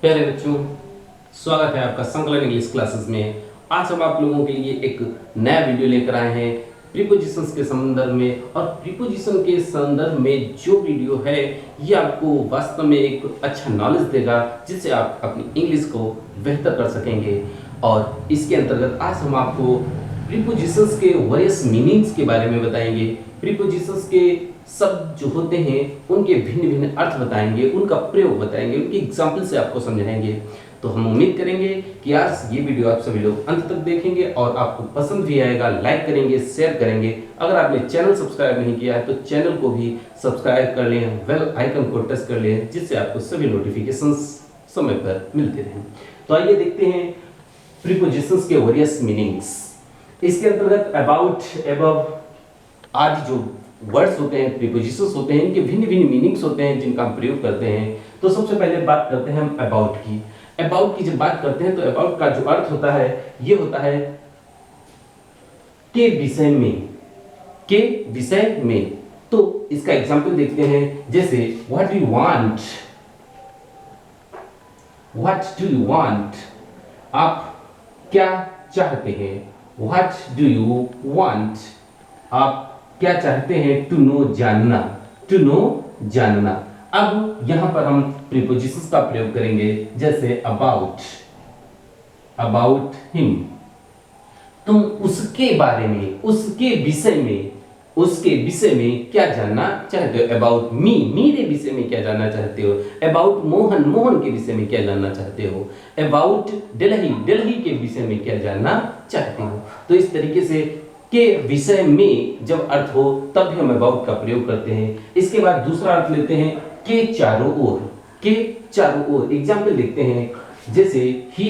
प्यारे बच्चों, स्वागत है आपका संकलन इंग्लिश क्लासेस में। आज हम आप लोगों के लिए एक नया वीडियो लेकर आए हैं प्रीपोजिशंस के संदर्भ में। और प्रीपोजिशन के संदर्भ में जो वीडियो है ये आपको वास्तव में एक अच्छा नॉलेज देगा, जिससे आप अपनी इंग्लिश को बेहतर कर सकेंगे। और इसके अंतर्गत आज हम आपको प्रीपोजिशंस के वेरियस मीनिंग्स के बारे में बताएंगे। प्रीपोजिशंस के शब्द जो होते हैं उनके भिन्न भिन्न अर्थ बताएंगे, उनका प्रयोग बताएंगे, उनके एग्जाम्पल से आपको समझाएंगे। तो हम उम्मीद करेंगे कि आज ये वीडियो आप सभी लोग अंत तक देखेंगे और आपको पसंद भी आएगा। लाइक करेंगे, शेयर करेंगे। अगर आपने चैनल सब्सक्राइब नहीं किया है तो चैनल को भी सब्सक्राइब कर लें, बेल आइकन को टच कर लें, जिससे आपको सभी नोटिफिकेशंस समय पर मिलते रहें। तो आइए देखते हैं प्रीपोजिशंस के वेरियस मीनिंग्स। इसके अंतर्गत अबाउट, एबव आदि जो वर्ड्स होते हैं, प्रीपोजिशंस होते हैं, इनके भिन्न भिन्न मीनिंग्स होते हैं जिनका हम प्रयोग करते हैं। तो सबसे पहले बात करते हैं हम अबाउट की। अबाउट की जब बात करते हैं तो अबाउट का जो अर्थ होता है ये होता है के विषय में, के विषय में। तो इसका एग्जांपल देखते हैं, जैसे what do you want, what do you want, आप क्या चाहते हैं। व्हाट डू यू वांट, आप क्या चाहते हैं। टू नो, जानना, टू नो, जानना। अब यहां पर हम प्रीपोजिशंस का प्रयोग करेंगे, जैसे अबाउट, अबाउट हिम, तुम उसके बारे में, उसके विषय में, उसके विषय में क्या जानना चाहते हो। अबाउट मी, मेरे विषय में क्या जानना चाहते हो। अबाउट मोहन, मोहन के विषय में क्या जानना चाहते हो। अबाउट दिल्ली, दिल्ली के विषय में क्या जानना चाहते हो। तो इस तरीके से के विषय में जब अर्थ हो तब भी हम अबाउट का प्रयोग करते हैं। इसके बाद दूसरा अर्थ लेते हैं के चारों ओर, के चारों ओर। एग्जाम्पल देखते हैं, जैसे he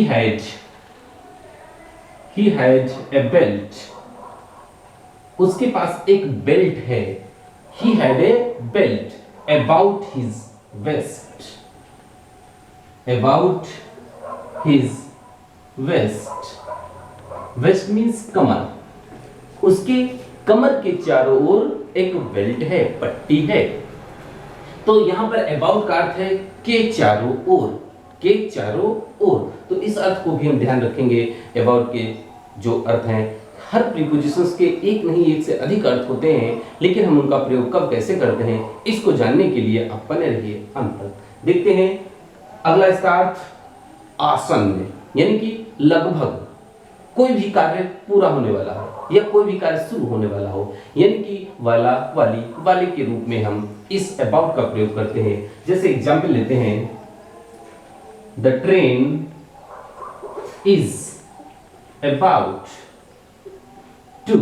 had a belt, उसके पास एक बेल्ट है। he had a belt about his waist, about his waist, waist means कमर, उसके कमर के चारों ओर एक बेल्ट है, पट्टी है। तो यहां पर अबाउट का अर्थ है के चारों ओर, के चारों ओर। तो इस अर्थ को भी हम ध्यान रखेंगे। अबाउट के जो अर्थ हैं, हर प्रीपोजिशंस के एक नहीं एक से अधिक अर्थ होते हैं, लेकिन हम उनका प्रयोग कब कैसे करते हैं इसको जानने के लिए आप बने रहिए अंत तक। देखते हैं अगला इसका अर्थ आसन्न, यानी कि लगभग कोई भी कार्य पूरा होने वाला हो या कोई भी कार्य शुरू होने वाला हो, यानी कि वाला, वाली, वाले के रूप में हम इस अबाउट का प्रयोग करते हैं। जैसे एग्जाम्पल लेते हैं, the train is about to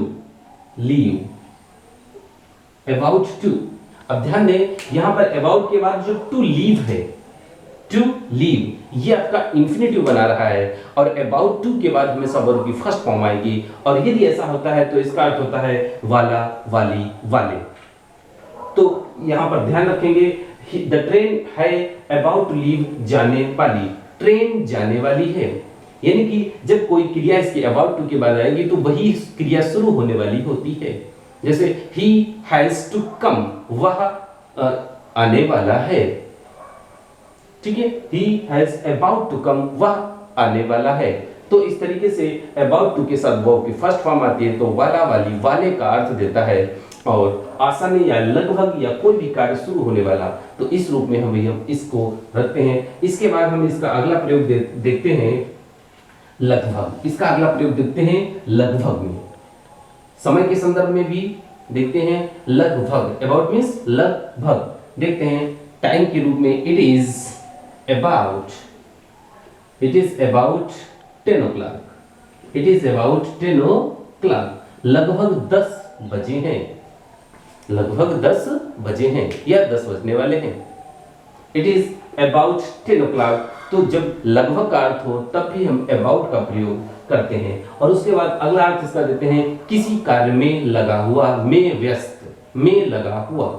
leave, about to. अब ध्यान दें, यहां पर अबाउट के बाद जो टू लीव है, टू लीव, ये आपका इंफिनिटिव बना रहा है और अबाउट टू के बाद हमेशा वर्ब की फर्स्ट फॉर्म आएगी। और यदि ऐसा होता है तो इसका अर्थ होता है वाला, वाली, वाले। तो यहां पर ध्यान रखेंगे, द ट्रेन है अबाउट टू लीव, जाने वाली, ट्रेन जाने वाली है। यानी कि जब कोई क्रिया इसके अबाउट टू के बाद आएगी तो वही क्रिया शुरू होने वाली होती है। जैसे ही हैज टू कम, वह आने वाला है, ठीक है। he has about to come, वह आने वाला है। तो इस तरीके से about to के साथ वर्ब की फर्स्ट फॉर्म आती है तो वाला, वाली, वाले का अर्थ देता है। और आसानी या लगभग या कोई भी कार्य शुरू होने वाला, तो इस रूप में हम इसको रखते हैं। इसके बाद हम इसका अगला प्रयोग देखते हैं लगभग। इसका अगला प्रयोग देखते हैं लगभग में, समय के संदर्भ में भी देखते हैं लगभग। अबाउट मीन्स लगभग। देखते हैं टाइम के रूप में, it is about 10 o'clock, it is about 10 o'clock, लगभग 10 बजे हैं, लगभग 10 बजे हैं या 10 बजने वाले हैं। it is about 10 o'clock, तो जब लगभग का अर्थ हो तब भी हम about का प्रयोग करते हैं। और उसके बाद अगला अर्थ इसका देते हैं किसी कार्य में लगा हुआ, में व्यस्त, में लगा हुआ।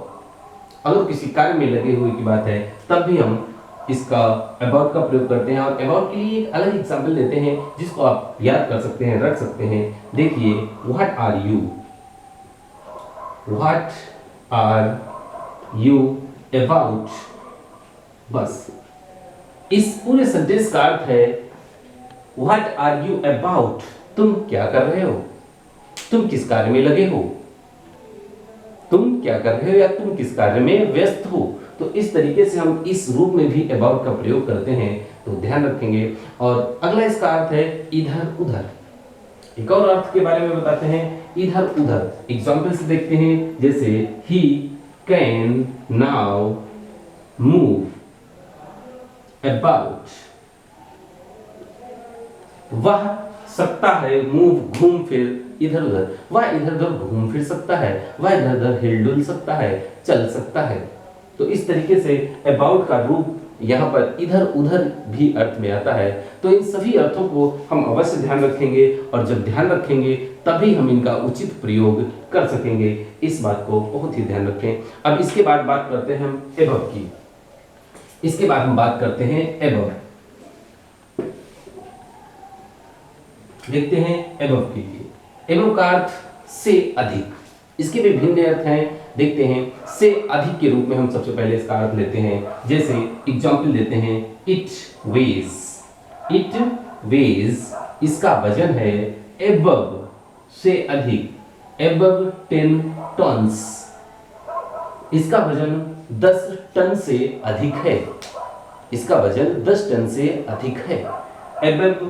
अगर किसी कार्य में लगे हुए की बात है तब भी हम इसका अबाउट का प्रयोग करते हैं। और अबाउट के लिए एक अलग एग्जांपल देते हैं जिसको आप याद कर सकते हैं, रख सकते हैं। देखिए, what are you, what are you about, बस इस पूरे सेंटेंस का अर्थ है व्हाट आर यू अबाउट, तुम क्या कर रहे हो, तुम किस कार्य में लगे हो, तुम क्या कर रहे हो या तुम किस कार्य में व्यस्त हो। तो इस तरीके से हम इस रूप में भी अबाउट का प्रयोग करते हैं, तो ध्यान रखेंगे। और अगला इसका अर्थ है इधर उधर। एक और अर्थ के बारे में बताते हैं, इधर उधर। एग्जाम्पल से देखते हैं, जैसे he can now move about, वह सकता है मूव घूम फिर इधर उधर, वह इधर उधर घूम फिर सकता है, वह इधर उधर हिलडुल सकता है, चल सकता है। तो इस तरीके से अबाउट का रूप यहाँ पर इधर उधर भी अर्थ में आता है। तो इन सभी अर्थों को हम अवश्य ध्यान रखेंगे, और जब ध्यान रखेंगे तभी हम इनका उचित प्रयोग कर सकेंगे। इस बात को बहुत ही ध्यान रखें। अब इसके बाद बात करते हैं हम एबव की। इसके बाद हम बात करते हैं एबव। देखते हैं एबव के लिए। एबव का अर्थ से अधिक। इसके विभिन्न अर्थ हैं, देखते हैं। से अधिक के रूप में हम सबसे पहले इसका अर्थ लेते हैं, जैसे एग्जाम्पल देते हैं, इट वेज। इट वेज, इसका वजन है एबव, से अधिक, एबव 10 टन्स। इसका वजन 10 टन से अधिक है। इसका वजन 10 टन से अधिक है। एबव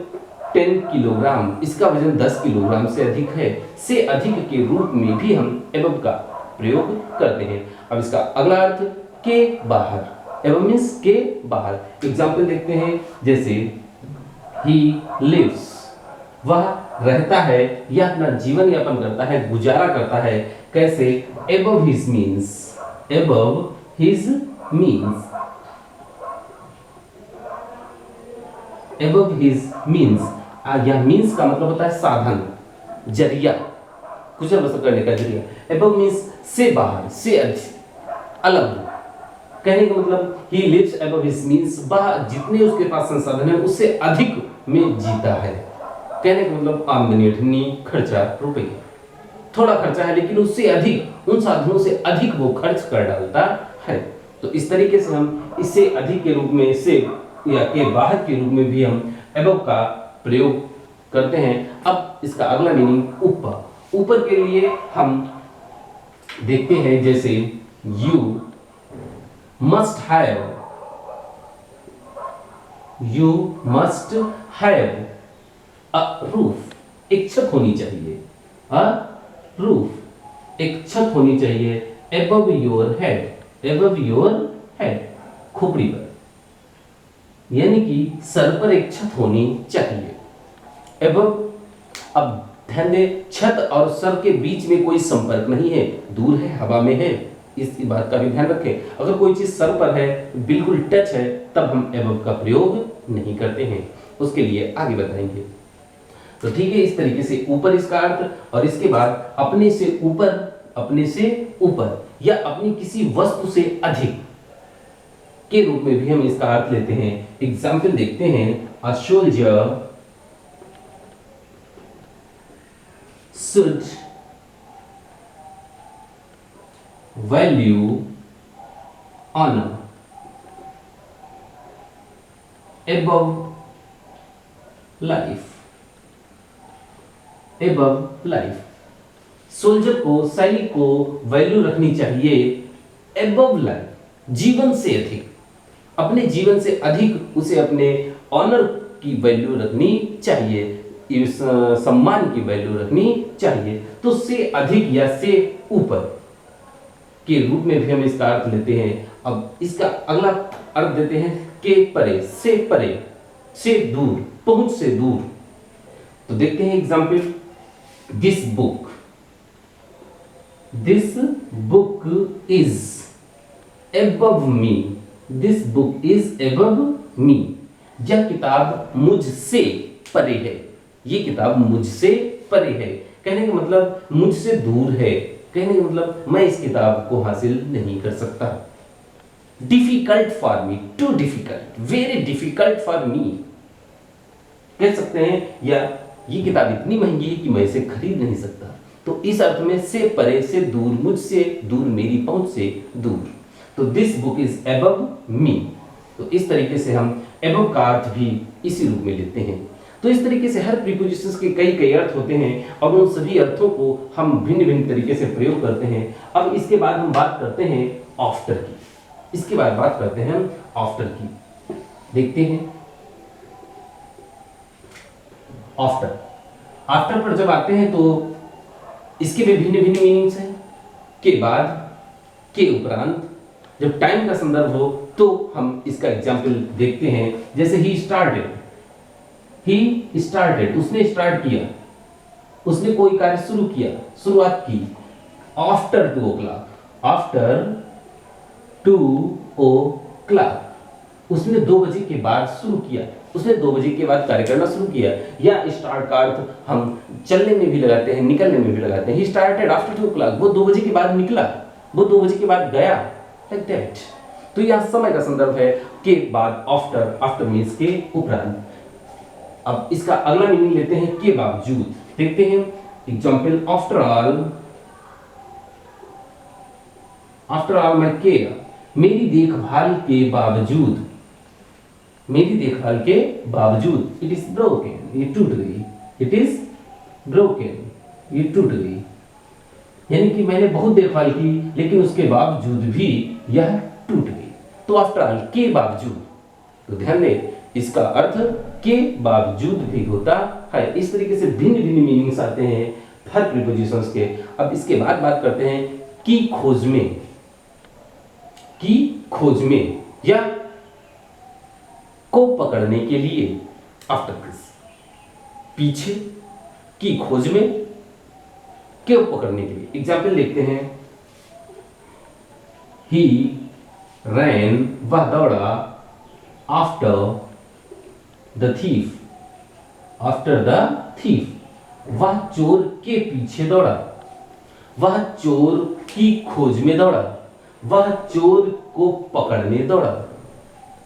10 किलोग्राम, इसका वजन 10 किलोग्राम से अधिक है। से अधिक के रूप में भी हम एबव का प्रयोग करते हैं। अब इसका अगला अर्थ के बाहर। एबव मीन्स के बाहर। एग्जाम्पल देखते हैं, जैसे ही लिव्स, वह रहता है या अपना जीवन यापन करता है, गुजारा करता है। कैसे? Above his means. Above his means. Above his means, यह मीन्स का मतलब होता है साधन, जरिया, कुशल बसर करने का जरिया। एबव मीन्स से बाहर, से अधिक, अलग। कहने का मतलब he lives above his means, वह जितने उसके पास संसाधन है उससे अधिक में जीता है। कहने का मतलब आमदनी अठनी, खर्चा रुपये, थोड़ा खर्चा है लेकिन उससे अधिक, उन साधनों से अधिक वो खर्च कर डालता है। तो इस तरीके से हम इससे अधिक के रूप में, से या के बाहर के रूप में भी हम एबव का प्रयोग करते हैं। अब इसका अगला मीनिंग ऊपर। ऊपर के लिए हम देखते हैं, जैसे you must have, you must have a roof, एक छत होनी चाहिए। अ रूफ, एक छत होनी चाहिए। Above your head, above your head, खोपड़ी पर, यानी कि सर पर एक छत होनी चाहिए। एबव, अब ध्यान दें, छत और सर के बीच में कोई संपर्क नहीं है, दूर है, हवा में है। इस बात का भी ध्यान रखें। अगर कोई चीज सर पर है, बिल्कुल टच है, तब हम एबव का प्रयोग नहीं करते हैं। उसके लिए आगे बताएंगे। तो ठीक है, इस तरीके से ऊपर इसका अर्थ। और इसके बाद अपने से ऊपर, अपने से ऊपर या अपनी किसी वस्तु से अधिक के रूप में भी हम इसका अर्थ लेते हैं। एग्जाम्पल देखते हैं, a soldier should value honor above life, above life। Soldier को, सैनिक को वैल्यू रखनी चाहिए above life, जीवन से अधिक, अपने जीवन से अधिक उसे अपने ऑनर की वैल्यू रखनी चाहिए, इस सम्मान की वैल्यू रखनी चाहिए। तो से अधिक या से ऊपर के रूप में भी हम इसका अर्थ लेते हैं। अब इसका अगला अर्थ देते हैं के परे, से परे, से दूर, पहुंच से दूर। तो देखते हैं example, this book, this book is above me, this book is above me. यह किताब मुझसे परे है, ये किताब मुझसे परे है। कहने का मतलब मुझसे दूर है। कहने का मतलब मैं इस किताब को हासिल नहीं कर सकता। Difficult for me, too difficult, very difficult for me कह सकते हैं। या ये किताब इतनी महंगी है कि मैं इसे खरीद नहीं सकता। तो इस अर्थ में से परे से दूर, मुझसे दूर, मेरी पहुंच से दूर। तो दिस बुक इज अबव मी। तो इस तरीके से हम अबव का अर्थ भी इसी रूप में लेते हैं। तो इस तरीके से हर प्रीपोजिशंस के कई कई अर्थ होते हैं और उन सभी अर्थों को हम भिन्न भिन्न तरीके से प्रयोग करते हैं। अब इसके बाद हम बात करते हैं आफ्टर की। इसके बाद बात करते हैं हम आफ्टर की। देखते हैं आफ्टर। आफ्टर पर जब आते हैं तो इसके भी भिन्न भिन्न मीनिंग्स हैं। के बाद, के उपरांत, जब टाइम का संदर्भ हो तो हम इसका एग्जाम्पल देखते हैं। जैसे ही स्टार्टेड, उसने स्टार्ट किया, उसने कोई कार्य शुरू किया, शुरुआत की। आफ्टर 2 o'clock, आफ्टर 2 o'clock, उसने 2 बजे के बाद शुरू किया, उसने 2 बजे के बाद कार्य करना शुरू किया। या स्टार्ट का अर्थ हम चलने में भी लगाते हैं, निकलने में भी लगाते हैं। ही स्टार्टेड आफ्टर 2 o'clock, वो 2 बजे के बाद निकला, वो 2 बजे के बाद गया, लाइक दैट। तो यह समय का संदर्भ है के बाद, आफ्टर। आफ्टर मीन्स के उपरांत। अब इसका अगला मीनिंग लेते हैं के बावजूद। देखते हैं example. After all my care, मेरी देखभाल के बावजूद, मेरी देखभाल के बावजूद। इट इज ब्रोकन, ये टूट गई। इट इज ब्रोकन, ये टूट गई। यानी कि मैंने बहुत देखभाल की लेकिन उसके बावजूद भी यह टूट गई। तो आफ्टर ऑल, के बावजूद। तो ध्यान दें, इसका अर्थ के बावजूद भी होता है। इस तरीके से भिन्न भिन्न मीनिंग्स आते हैं हर प्रीपोजिशंस के। अब इसके बाद बात करते हैं की खोज में। की खोज में या को पकड़ने के लिए, आफ्टर दिस, पीछे, की खोज में, के पकड़ने के लिए। एग्जाम्पल देखते हैं। ही रैन, वह दौड़ा, after the thief, after the thief, वह चोर के पीछे दौड़ा, वह चोर की खोज में दौड़ा, वह चोर को पकड़ने दौड़ा।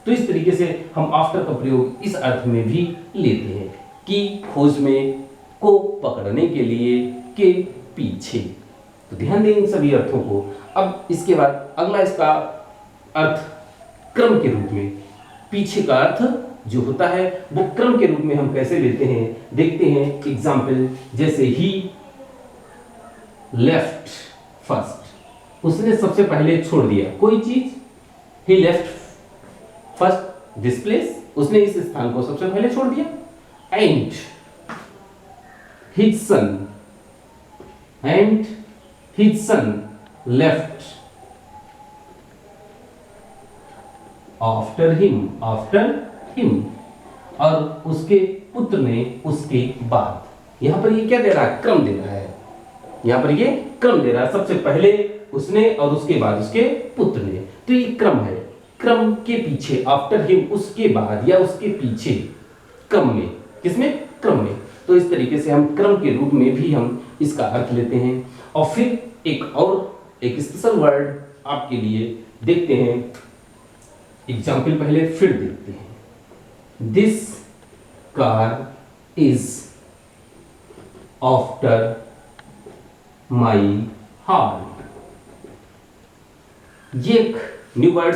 तो इस तरीके से हम आफ्टर का प्रयोग इस अर्थ में भी लेते हैं कि खोज में, को पकड़ने के लिए, के पीछे। तो ध्यान दें इन सभी अर्थों को। अब इसके बाद अगला इसका अर्थ क्रम के रूप में। पीछे का अर्थ जो होता है वो क्रम के रूप में हम कैसे लेते हैं, देखते हैं। एग्जाम्पल जैसे ही लेफ्ट फर्स्ट, उसने सबसे पहले छोड़ दिया कोई चीज। ही लेफ्ट फर्स्ट दिस प्लेस, उसने इस स्थान को सबसे पहले छोड़ दिया। And his son, and his son left after him, after him, और उसके पुत्र ने उसके बाद। यहां पर ये क्या दे रहा है, क्रम दे रहा है। यहां पर ये क्रम दे रहा है, सबसे पहले उसने और उसके बाद उसके पुत्र ने। तो ये क्रम है, क्रम के पीछे, आफ्टर हिम, उसके बाद या उसके पीछे, क्रम में। किसमें, क्रम में। तो इस तरीके से हम क्रम के रूप में भी हम इसका अर्थ लेते हैं। और फिर एक स्पेशल वर्ड आपके लिए देखते हैं। एग्जाम्पल पहले फिर देखते हैं। This car is after my heart. ये एक न्यू वर्ड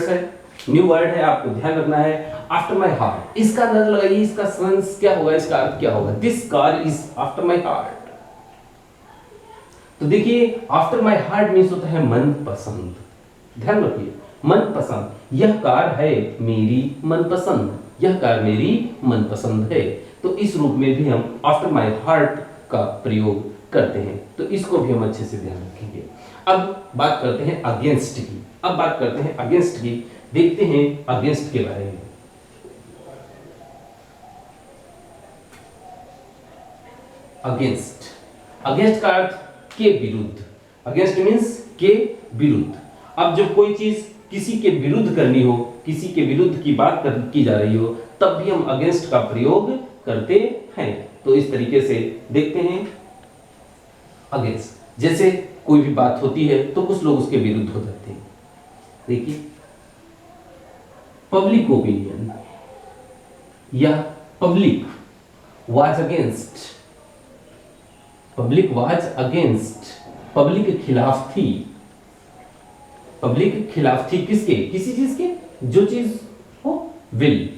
है, आपको ध्यान रखना है। आफ्टर माई हार्ट, इसका अंदाजा लगाइए, इसका सेंस क्या होगा, इसका अर्थ क्या होगा। This car is after my heart. तो देखिए, आफ्टर माई हार्ट मीन्स होता है मनपसंद। ध्यान रखिए, मनपसंद। यह कार है मेरी मनपसंद, यह कार मेरी मनपसंद है। तो इस रूप में भी हम आफ्टर माई हार्ट का प्रयोग करते हैं। तो इसको भी हम अच्छे से ध्यान रखेंगे। अब बात करते हैं अगेंस्ट की। अब बात करते हैं अगेंस्ट की। देखते हैं अगेंस्ट के बारे में। अगेंस्ट का अर्थ के विरुद्ध। अगेंस्ट मीन्स के विरुद्ध। अब जब कोई चीज किसी के विरुद्ध करनी हो, किसी के विरुद्ध की बात की जा रही हो, तब भी हम अगेंस्ट का प्रयोग करते हैं। तो इस तरीके से देखते हैं अगेंस्ट। जैसे कोई भी बात होती है तो कुछ लोग उसके विरुद्ध हो जाते हैं। देखिए, पब्लिक ओपिनियन या public was against, public was against, public के खिलाफ थी, पब्लिक के खिलाफ थी किसके, किसी चीज के, जो चीज हो विल,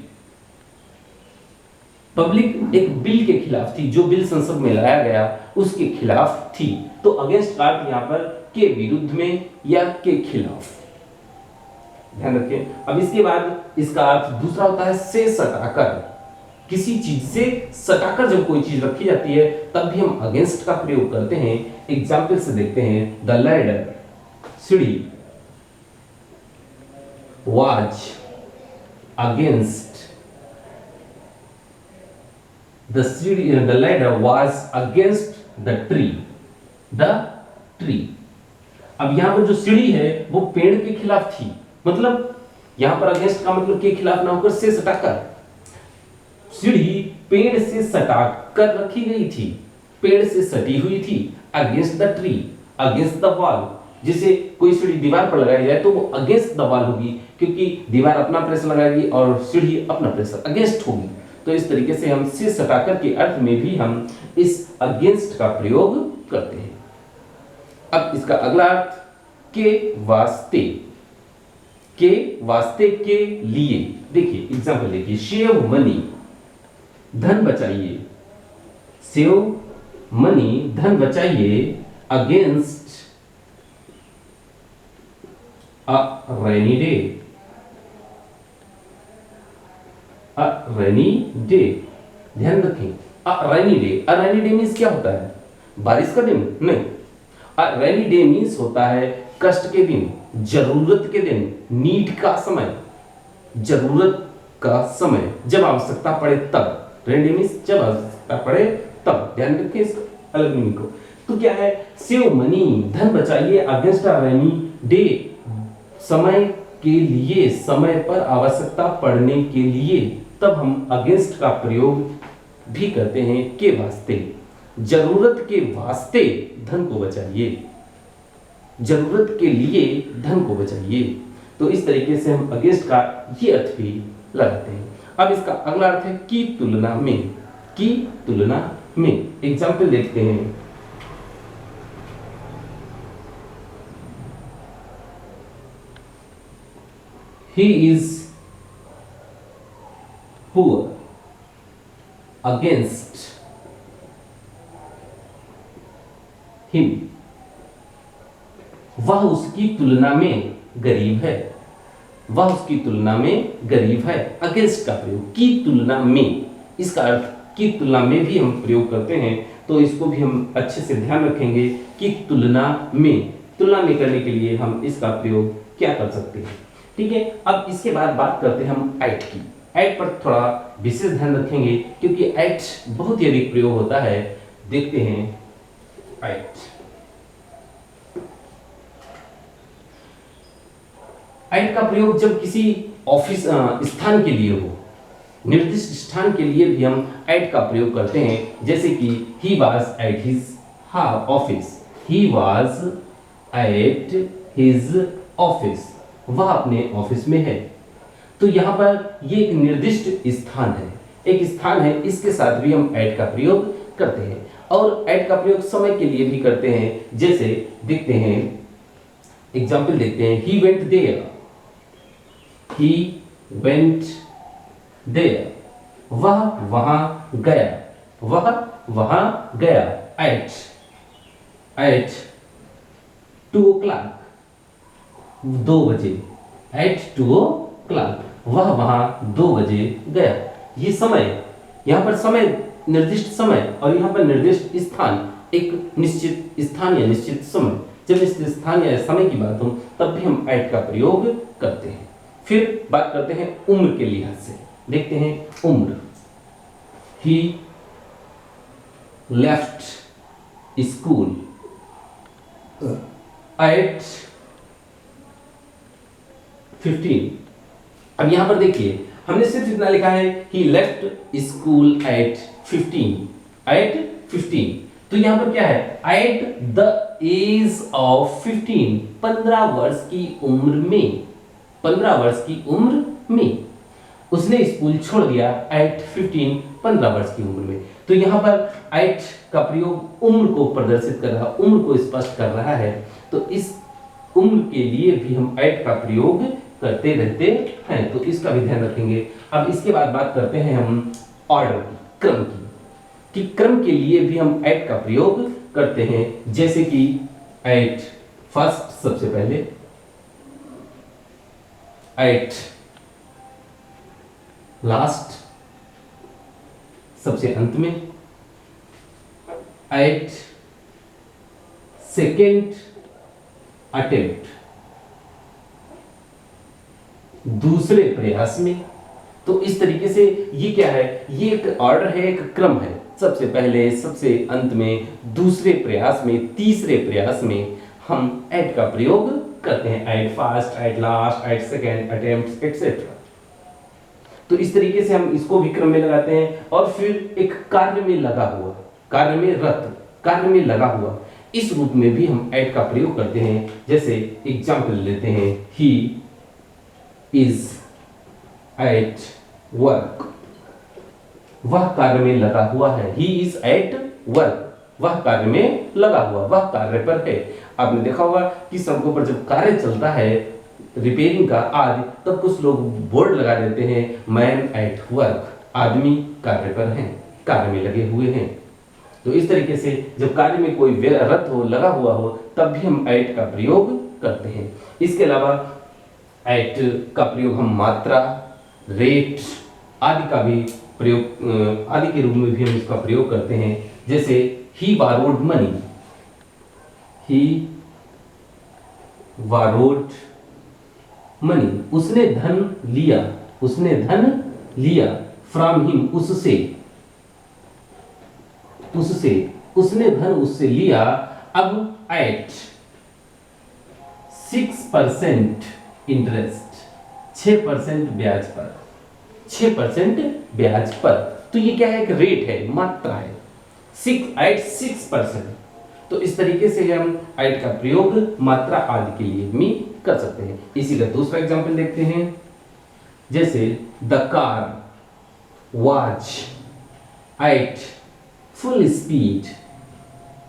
पब्लिक एक बिल के खिलाफ थी, जो बिल संसद में लाया गया उसके खिलाफ थी। तो अगेंस्ट का अर्थ यहां पर के विरुद्ध में या के खिलाफ, ध्यान रखें। अब इसके बाद इसका अर्थ दूसरा होता है से सटाकर, किसी चीज से सटाकर जब कोई चीज रखी जाती है तब भी हम अगेंस्ट का प्रयोग करते हैं। एग्जाम्पल से देखते हैं, द लैडर, सीढ़ी, was against, the ladder was against the tree, the tree। अब यहां पर जो सीढ़ी है वो पेड़ के खिलाफ थी, मतलब यहां पर अगेंस्ट का मतलब के खिलाफ ना होकर से सटाकर, सीढ़ी पेड़ से सटाकर रखी गई थी, पेड़ से सटी हुई थी, against the tree, against the wall. जिसे कोई सीढ़ी दीवार पर लगाई जाए तो वो अगेंस्ट द वॉल होगी, क्योंकि दीवार अपना प्रेशर लगाएगी और सीढ़ी अपना प्रेशर अगेंस्ट होगी। तो इस तरीके से हम से सटाकर के अर्थ में भी हम इस अगेंस्ट का प्रयोग करते हैं। अब इसका अगला अर्थ के वास्ते, के वास्ते, के लिए। देखिए एग्जांपल देखिए, सेव मनी, धन बचाइए, सेव मनी, धन बचाइए, against a rainy day, a rainy day. ध्यान रखें, अ रेनी डे, अ रेनी डे मीन्स क्या होता है, बारिश का दिन नहीं, अ रेनी डे मीन्स होता है कष्ट के दिन, जरूरत के दिन, नीड का समय, जरूरत का समय, जब आवश्यकता पड़े तब। रेनी डे मीन्स जब आवश्यकता पड़े तब, ध्यान रखें इसको, अलग मीनिंग को। तो क्या है, सेव मनी, धन बचाइए, अगेंस्ट अ रेनी डे, समय के लिए, समय पर आवश्यकता पड़ने के लिए, तब हम अगेंस्ट का प्रयोग भी करते हैं के वास्ते। जरूरत के वास्ते धन को बचाइए, जरूरत के लिए धन को बचाइए। तो इस तरीके से हम अगेंस्ट का ये अर्थ भी लगाते हैं। अब इसका अगला अर्थ है की तुलना में, की तुलना में। एग्जाम्पल देखते हैं, he is poor against him, वह उसकी तुलना में गरीब है, वह उसकी तुलना में गरीब है। अगेंस्ट का प्रयोग की तुलना में, इसका अर्थ की तुलना में भी हम प्रयोग करते हैं, तो इसको भी हम अच्छे से ध्यान रखेंगे कि तुलना में, तुलना में करने के लिए हम इसका प्रयोग क्या कर सकते हैं। ठीक है, अब इसके बाद बात करते हैं हम एट की। एट पर थोड़ा विशेष ध्यान रखेंगे क्योंकि एट बहुत ही अधिक प्रयोग होता है। देखते हैं एट। एट का प्रयोग जब किसी ऑफिस स्थान के लिए हो, निर्दिष्ट स्थान के लिए भी हम एट का प्रयोग करते हैं। जैसे कि he was at his office, he was at his office, वह अपने ऑफिस में है। तो यहां पर ये एक निर्दिष्ट स्थान है, एक स्थान है, इसके साथ भी हम एट का प्रयोग करते हैं। और एट का प्रयोग समय के लिए भी करते हैं। जैसे देखते हैं, एग्जाम्पल देखते हैं, he went there, he went there, वह वहां गया, वह वहां गया। एट 2 o'clock, 2 बजे, एट 2 o'clock, वह वहां 2 बजे गया। ये समय, यहां पर समय निर्दिष्ट समय और यहां पर निर्दिष्ट स्थान, एक निश्चित स्थान या निश्चित समय। जब निश्चित स्थान या समय की बात हो तब भी हम एट का प्रयोग करते हैं। फिर बात करते हैं उम्र के लिहाज से। देखते हैं उम्र, ही लेफ्ट स्कूल एट 15। अब यहां पर देखिए हमने सिर्फ इतना लिखा है, ही लेफ्ट स्कूल एट 15। तो यहां पर क्या है, एट द एज ऑफ 15, 15 वर्ष की उम्र में, 15 वर्ष की उम्र में। उसने स्कूल छोड़ दिया एट 15 वर्ष की उम्र में। तो यहाँ पर एट का प्रयोग उम्र को प्रदर्शित कर रहा, उम्र को स्पष्ट कर रहा है। तो इस उम्र के लिए भी हम एट का प्रयोग करते रहते हैं, तो इसका भी ध्यान रखेंगे। अब इसके बाद बात करते हैं हम ऑर्डर की, क्रम की, कि क्रम के लिए भी हम एट का प्रयोग करते हैं। जैसे कि एट फर्स्ट सबसे पहले, एट लास्ट सबसे अंत में, एट सेकेंड अटेम्प्ट दूसरे प्रयास में। तो इस तरीके से ये क्या है, ये एक ऑर्डर है, एक क्रम है। सबसे पहले, सबसे अंत में, दूसरे प्रयास में, तीसरे प्रयास में हम एट का प्रयोग करते हैं। At first, at last, at second attempt etcetera. तो इस तरीके से हम इसको भी क्रम में लगाते हैं। और फिर एक कार्य में लगा हुआ, कार्य में रत, कार्य में लगा हुआ, इस रूप में भी हम एट का प्रयोग करते हैं। जैसे एग्जाम्पल लेते हैं, ही इज एट वर्क, वह कार्य में लगा हुआ है। ही इज एट वर्क, वह कार्य में लगा हुआ, वह कार्य पर है। आपने देखा होगा कि सड़कों पर जब कार्य चलता है रिपेयरिंग का आदि, तब कुछ लोग बोर्ड लगा देते हैं, मैन एट वर्क, आदमी कार्य पर हैं, कार्य में लगे हुए हैं। तो इस तरीके से जब कार्य में कोई रत हो, लगा हुआ हो, तब भी हम एट का प्रयोग करते हैं। इसके अलावा एट का प्रयोग हम मात्रा, रेट आदि का भी प्रयोग, आदि के रूप में भी हम इसका प्रयोग करते हैं। जैसे ही बारोड मनी, ही बारोड मनी, उसने धन लिया, उसने धन लिया, फ्रॉम हिम, उससे, उससे, उसने धन उससे लिया। अब एट 6% इंटरेस्ट, 6% ब्याज पर, 6% ब्याज पर। तो ये क्या है, एक रेट है, मात्रा है, 6%। तो इस तरीके से हम एट का प्रयोग मात्रा आदि के लिए भी कर सकते हैं। इसी का दूसरा एग्जांपल देखते हैं। जैसे the car was at full speed,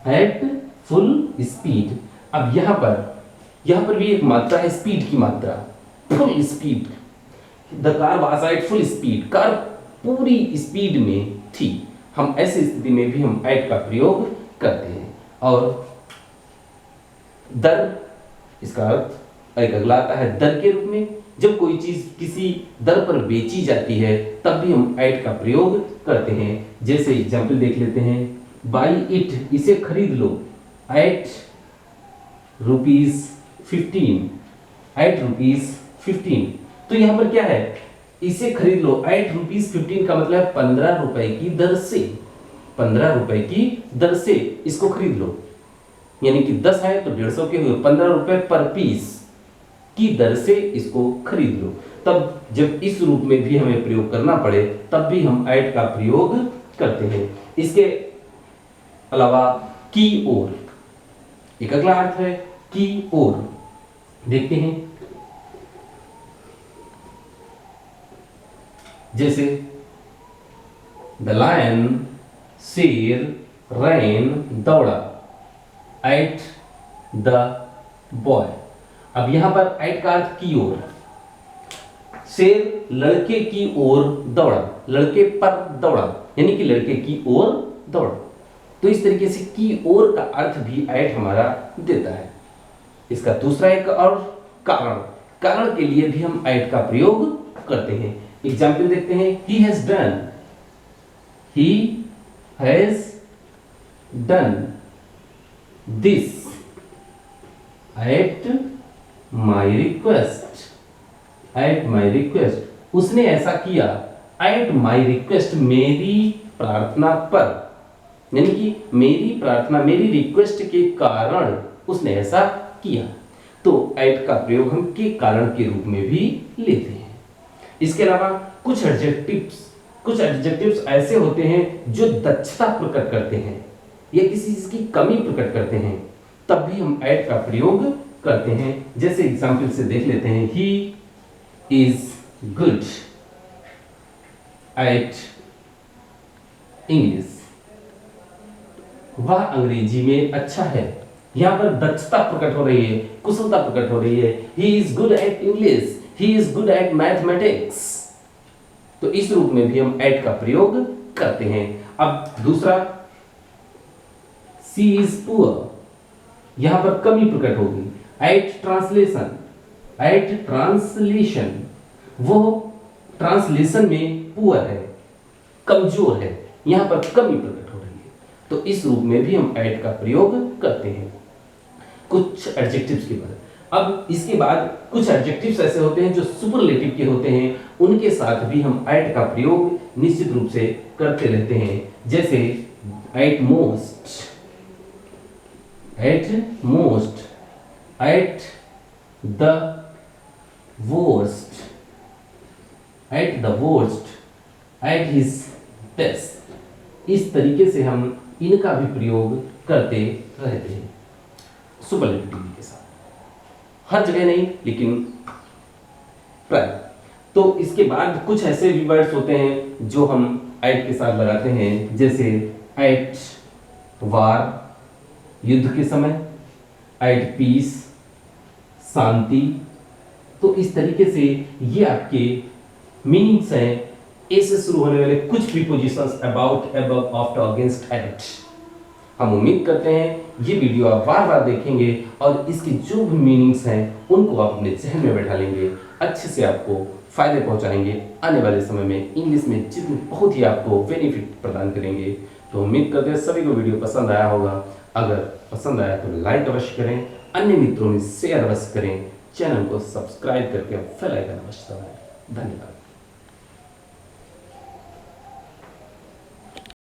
at full speed. अब यहां पर भी एक मात्रा है, स्पीड की मात्रा, full speed. The car was at full speed, car पूरी स्पीड में थी। हम ऐसी स्थिति में भी हम एट का प्रयोग करते हैं। और दर, इसका अर्थ एक अगला आता है दर के रूप में। जब कोई चीज किसी दर पर बेची जाती है, तब भी हम एट का प्रयोग करते हैं। जैसे एग्जाम्पल देख लेते हैं, बाई इट, इसे खरीद लो, एट ₹15, एट ₹15। तो यहां पर क्या है, इसे खरीद लो, एट ₹15 का मतलब है 15 रुपए की दर से, 15 रुपए की दर से इसको खरीद लो। यानी कि 10 है तो 150 के हुए, 15 रुपए पर पीस की दर से इसको खरीद लो। तब जब इस रूप में भी हमें प्रयोग करना पड़े, तब भी हम एट का प्रयोग करते हैं। इसके अलावा की ओर, एक अगला अर्थ है की ओर, देखते हैं। जैसे द लायन, शेर, रैन, दौड़ा, एट द बॉय। अब यहां पर एट का अर्थ की ओर, शेर लड़के की ओर दौड़ा, लड़के पर दौड़ा, यानी कि लड़के की ओर दौड़ा। तो इस तरीके से की ओर का अर्थ भी एट हमारा देता है। इसका दूसरा एक और कारण, कारण के लिए भी हम एट का प्रयोग करते हैं। एग्जाम्पल देखते हैं, he has done this at my request, at my request। उसने ऐसा किया at my request, मेरी प्रार्थना पर, यानी कि मेरी प्रार्थना, मेरी रिक्वेस्ट के कारण उसने ऐसा किया। तो एट का प्रयोग हम के कारण के रूप में भी लेते हैं। इसके अलावा कुछ एडजेक्टिव्स ऐसे होते हैं जो दक्षता प्रकट करते हैं या किसी चीज की कमी प्रकट करते हैं, तब भी हम एट का प्रयोग करते हैं। जैसे एग्जाम्पल से देख लेते हैं, he is good at English, वह अंग्रेजी में अच्छा है। यहां पर दक्षता प्रकट हो रही है, कुशलता प्रकट हो रही है। He is good at English, he is good at mathematics. तो इस रूप में भी हम एट का प्रयोग करते हैं। अब दूसरा, सी इज पुअर, यहां पर कमी प्रकट होगी। एट ट्रांसलेशन, एट ट्रांसलेशन, वो ट्रांसलेशन में पुअर है, कमजोर है, यहां पर कमी प्रकट हो रही है। तो इस रूप में भी हम एट का प्रयोग करते हैं। कुछ एडजेक्टिव्स के बाद, अब इसके बाद कुछ एडजेक्टिव्स ऐसे होते हैं जो सुपरलेटिव के होते हैं, उनके साथ भी हम एट का प्रयोग निश्चित रूप से करते रहते हैं। जैसे at most, at most, at the worst, at the worst, at his best. इस तरीके से हम इनका भी प्रयोग करते रहते हैं सुपरलेटिव के साथ, हर जगह नहीं लेकिन प्राय। तो इसके बाद कुछ ऐसे भी वर्ड्स होते हैं जो हम एट के साथ लगाते हैं, जैसे एट वार, युद्ध के समय, एट पीस, शांति। तो इस तरीके से ये आपके मीनिंग्स हैं ए से शुरू होने वाले कुछ prepositions about, above, after, against, at. हम उम्मीद करते हैं ये वीडियो आप बार बार देखेंगे और इसके जो भी मीनिंग्स हैं उनको आप अपने जहन में बैठा लेंगे, अच्छे से आपको फायदे पहुंचाएंगे। आने वाले समय में इंग्लिश में जितने बहुत ही आपको बेनिफिट प्रदान करेंगे। तो उम्मीद करते हैं सभी को वीडियो पसंद आया होगा। अगर पसंद आया तो लाइक अवश्य करें, अन्य मित्रों में शेयर अवश्य करें, चैनल को सब्सक्राइब करके बेल आइकन अवश्य दबाएं। धन्यवाद।